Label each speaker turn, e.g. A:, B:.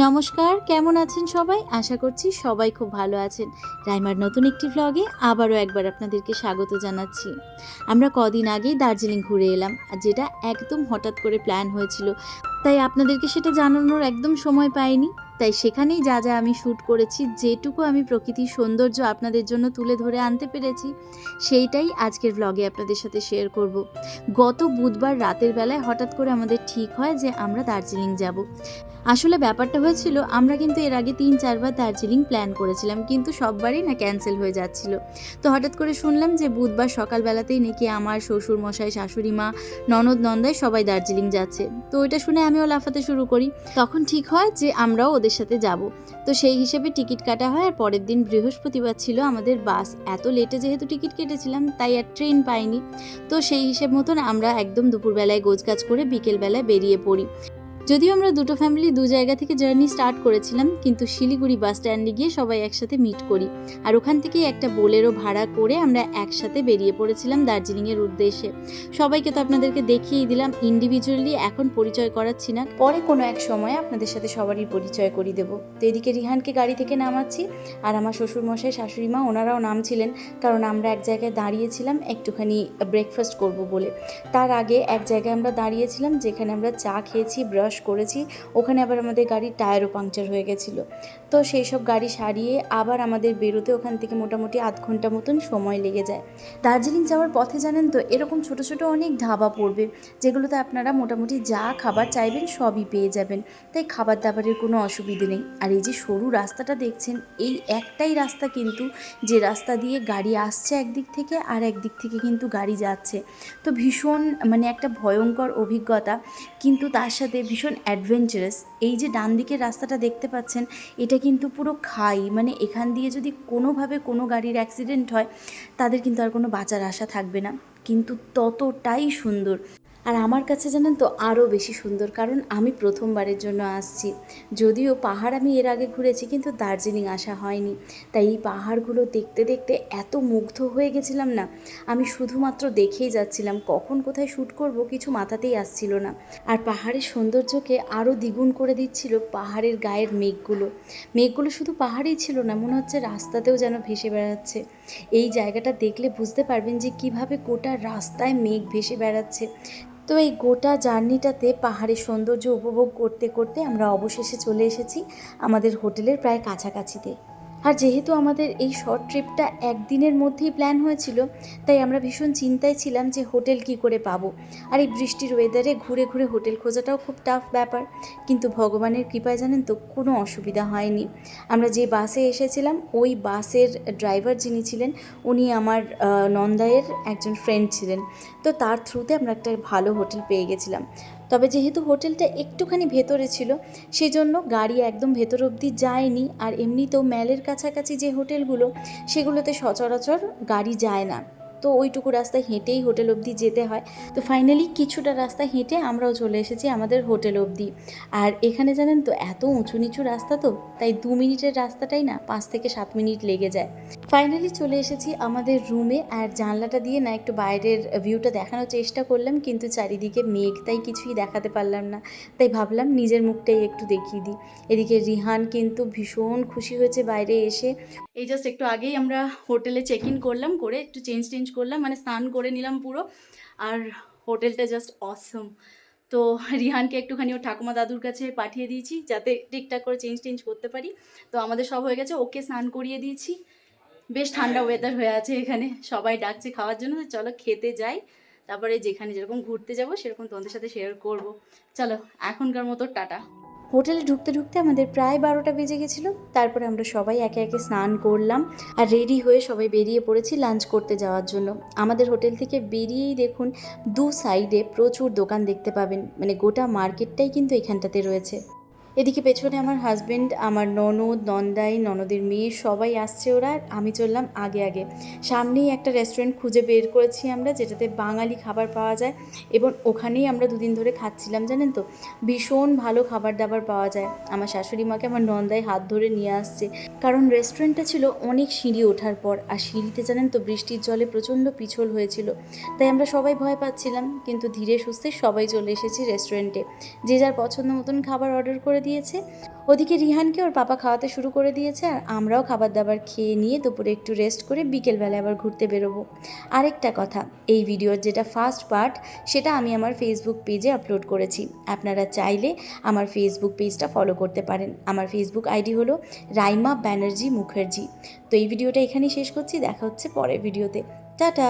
A: নমস্কার, কেমন আছেন সবাই? আশা করছি সবাই খুব ভালো আছেন। রাইমার নতুন একটি ভ্লগে আবারও একবার আপনাদেরকে স্বাগত জানাচ্ছি। আমরা কদিন আগেই দার্জিলিং ঘুরে এলাম, আর যেটা একদম হঠাৎ করে প্ল্যান হয়েছিল, তাই আপনাদেরকে সেটা জানানোর একদম সময় পাইনি। তাই সেখানেই যা যা আমি শ্যুট করেছি, যেটুকু আমি প্রকৃতির সৌন্দর্য আপনাদের জন্য তুলে ধরে আনতে পেরেছি, সেইটাই আজকের ভ্লগে আপনাদের সাথে শেয়ার করব। গত বুধবার রাতের বেলায় হঠাৎ করে আমাদের ঠিক হয় যে আমরা দার্জিলিং যাব। আসলে ব্যাপারটা হয়েছিল, আমরা কিন্তু এর আগে ৩-৪ বার দার্জিলিং প্ল্যান করেছিলাম, কিন্তু সববারই না ক্যান্সেল হয়ে যাচ্ছিল। তো হঠাৎ করে শুনলাম যে বুধবার সকালবেলাতেই নাকি আমার শ্বশুর মশাই, শাশুড়ি মা, ননদ নন্দাই সবাই দার্জিলিং যাচ্ছে। তো ওইটা শুনে আমিও লাফাতে শুরু করি। তখন ঠিক হয় যে আমরাও ওদের সাথে যাব। তো সেই হিসেবে টিকিট কাটা হয়, আর পরের দিন বৃহস্পতিবার ছিল আমাদের বাস। এত লেটে যেহেতু টিকিট কেটেছিলাম, তাই আর ট্রেন পাইনি। তো সেই হিসেব মতন আমরা একদম দুপুরবেলায় গোছগাছ করে বিকেলবেলায় বেরিয়ে পড়ি। যদিও আমরা দুটো ফ্যামিলি দু জায়গা থেকে জার্নি স্টার্ট করেছিলাম, কিন্তু শিলিগুড়ি বাস স্ট্যান্ডে গিয়ে সবাই একসাথে মিট করি, আর ওখান থেকেই একটা বোলেরো ভাড়া করে আমরা একসাথে বেরিয়ে পড়েছিলাম দার্জিলিংয়ের উদ্দেশ্যে। সবাইকে তো আপনাদেরকে দেখিয়েই দিলাম ইন্ডিভিজুয়ালি, এখন পরিচয় করাচ্ছি না, পরে কোনো এক সময় আপনাদের সাথে সবারই পরিচয় করিয়ে দেবো। তো এদিকে রিহানকে গাড়ি থেকে নামাচ্ছি, আর আমার শ্বশুরমশাই, শাশুড়ি মা ওনারাও নামছিলেন, কারণ আমরা এক জায়গায় দাঁড়িয়েছিলাম একটুখানি ব্রেকফাস্ট করব বলে। তার আগে এক জায়গায় আমরা দাঁড়িয়েছিলাম যেখানে আমরা চা খেয়েছি, ব্রাশ করেছি, ওখানে আবার আমাদের গাড়ির টায়ারও পাংচার হয়ে গেছিলো। তো সেই সব গাড়ি সারিয়ে আবার আমাদের বেরোতে ওখান থেকে মোটামুটি আধ ঘন্টা মতন সময় লেগে যায়। দার্জিলিং যাওয়ার পথে জানেন তো এরকম ছোট ছোট অনেক ধাবা পড়বে, যেগুলোতে আপনারা মোটামুটি যা খাবার চাইবেন সবই পেয়ে যাবেন, তাই খাবার দাবারের কোনো অসুবিধে নেই। আর এই যে সরু রাস্তাটা দেখছেন, এই একটাই রাস্তা কিন্তু, যে রাস্তা দিয়ে গাড়ি আসছে একদিক থেকে, আর একদিক থেকে কিন্তু গাড়ি যাচ্ছে। তো ভীষণ একটা ভয়ঙ্কর অভিজ্ঞতা, কিন্তু তার সাথে ভীষণ অ্যাডভেঞ্চারাস। এই যে ডান দিকের রাস্তাটা দেখতে পাচ্ছেন, এটা কিন্তু পুরো খাই, এখান দিয়ে যদি কোনোভাবে কোনো গাড়ির অ্যাক্সিডেন্ট হয়, তাদের কিন্তু আর কোনো বাঁচার আশা থাকবে না, কিন্তু ততটাই সুন্দর। আর আমার কাছে জানেন তো আরও বেশি সুন্দর, কারণ আমি প্রথমবারের জন্য আসছি। যদিও পাহাড় আমি এর আগে ঘুরেছি, কিন্তু দার্জিলিং আসা হয়নি। তাই এই পাহাড়গুলো দেখতে দেখতে এত মুগ্ধ হয়ে গেছিলাম না, আমি শুধুমাত্র দেখেই যাচ্ছিলাম, কখন কোথায় শ্যুট করব কিছু মাথাতেই আসছিল না। আর পাহাড়ের সৌন্দর্যকে আরও দ্বিগুণ করে দিচ্ছিল পাহাড়ের গায়ের মেঘগুলো। মেঘগুলো শুধু পাহাড়েই ছিল না, মনে হচ্ছে রাস্তাতেও যেন ভেসে বেড়াচ্ছে। এই জায়গাটা দেখলে বুঝতে পারবেন যে কিভাবে গোটা রাস্তায় মেঘ ভেসে বেড়াচ্ছে। তো এই গোটা জার্নিটাতে পাহাড়ের সৌন্দর্য উপভোগ করতে করতে আমরা অবশেষে চলে এসেছি আমাদের হোটেলের প্রায় কাছাকাছিতে। আর যেহেতু আমাদের এই শর্ট ট্রিপটা একদিনের মধ্যেই প্ল্যান হয়েছিল, তাই আমরা ভীষণ চিন্তায় ছিলাম যে হোটেল কি করে পাবো। আর এই বৃষ্টির ওয়েদারে ঘুরে ঘুরে হোটেল খোঁজাটাও খুব টাফ ব্যাপার, কিন্তু ভগবানের কৃপায় জানেন তো কোনো অসুবিধা হয়নি। আমরা যে বাসে এসেছিলাম, ওই বাসের ড্রাইভার যিনি ছিলেন, উনি আমার নন্দায়ের একজন ফ্রেন্ড ছিলেন। তো তার থ্রুতে আমরা একটা ভালো হোটেল পেয়ে গেছিলাম। তবে যেহেতু হোটেলটা একটুখানি ভেতরে ছিল, সেজন্য গাড়ি একদম ভেতর অবধি যায়নি। আর এমনিতেও ম্যালের কাছাকাছি যে হোটেলগুলো, সেগুলোতে সচরাচর গাড়ি যায় না, তো ওইটুকু রাস্তা হেঁটেই হোটেল অবধি যেতে হয়। তো ফাইনালি কিছুটা রাস্তা হেঁটে আমরাও চলে এসেছি আমাদের হোটেল অবধি। আর এখানে জানেন তো এত উঁচু নিচু রাস্তা, তো তাই 2 মিনিটের রাস্তাটাই না 5 থেকে 7 মিনিট লেগে যায়। ফাইনালি চলে এসেছি আমাদের রুমে, আর জানলাটা দিয়ে না একটু বাইরের ভিউটা দেখানোর চেষ্টা করলাম, কিন্তু চারিদিকে মেঘ, তাই কিছুই দেখাতে পারলাম না। তাই ভাবলাম নিজের মুখটাই একটু দেখিয়ে দিই। এদিকে রিহান কিন্তু ভীষণ খুশি হয়েছে বাইরে এসে। এই জাস্ট একটু আগেই আমরা হোটেলে চেক ইন করলাম, করে একটু চেঞ্জ করলাম, স্নান করে নিলাম পুরো। আর হোটেলটা জাস্ট অসম। তো রিহানকে একটুখানি ওর ঠাকুমা দাদুর কাছে পাঠিয়ে দিয়েছি, যাতে ঠিকঠাক করে চেঞ্জ করতে পারি। তো আমাদের সব হয়ে গেছে, ওকে স্নান করিয়ে দিয়েছি। বেশ ঠান্ডা ওয়েদার হয়ে আছে এখানে, সবাই ডাকছে খাওয়ার জন্য, তো চলো খেতে যাই। তারপরে যেখানে যেরকম ঘুরতে যাব সেরকম তোমাদের সাথে শেয়ার করব। চলো এখনকার মতো টাটা। হোটেলে ঢুকতে ঢুকতে আমাদের প্রায় 12টা বেজে গেছিলো। তারপরে আমরা সবাই একে একে স্নান করলাম, আর রেডি হয়ে সবাই বেরিয়ে পড়েছি লাঞ্চ করতে যাওয়ার জন্য। আমাদের হোটেল থেকে বেরিয়েই দেখুন দু সাইডে প্রচুর দোকান দেখতে পাবেন, গোটা মার্কেটটাই কিন্তু এখানটাতে রয়েছে। এদিকে পেছনে আমার হাজব্যান্ড, আমার ননদ, নন্দাই, ননদের মেয়ে সবাই আসছে ওরা, আর আমি চললাম আগে আগে। সামনেই একটা রেস্টুরেন্ট খুঁজে বের করেছি আমরা, যেটাতে বাঙালি খাবার পাওয়া যায়, এবং ওখানেই আমরা দুদিন ধরে খাচ্ছিলাম। জানেন তো ভীষণ ভালো খাবার দাবার পাওয়া যায়। আমার শাশুড়ি মাকে আমার নন্দাই হাত ধরে নিয়ে আসছে, কারণ রেস্টুরেন্টটা ছিল অনেক সিঁড়ি ওঠার পর, আর সিঁড়িতে জানেন তো বৃষ্টির জলে প্রচণ্ড পিছল হয়েছিল, তাই আমরা সবাই ভয় পাচ্ছিলাম। কিন্তু ধীরে সুস্থে সবাই চলে এসেছি রেস্টুরেন্টে, যে যার পছন্দ মতন খাবার অর্ডার করে দিয়েছে। ওদিকে রিহানকে ওর পাপা খাওয়াতে শুরু করে দিয়েছে, আর আমরাও খাবার দাবার খেয়ে নিয়ে দুপুরে একটু রেস্ট করে বিকেলবেলা আবার ঘুরতে বেরোবো। আরেকটা কথা, এই ভিডিওর যেটা ফার্স্ট পার্ট সেটা আমি আমার ফেসবুক পেজে আপলোড করেছি। আপনারা চাইলে আমার ফেসবুক পেজটা ফলো করতে পারেন। আমার ফেসবুক আইডি হলো রাইমা ব্যানার্জি মুখার্জি। তো এই ভিডিওটা এখানেই শেষ করছি, দেখা হচ্ছে পরের ভিডিওতে। টাটা।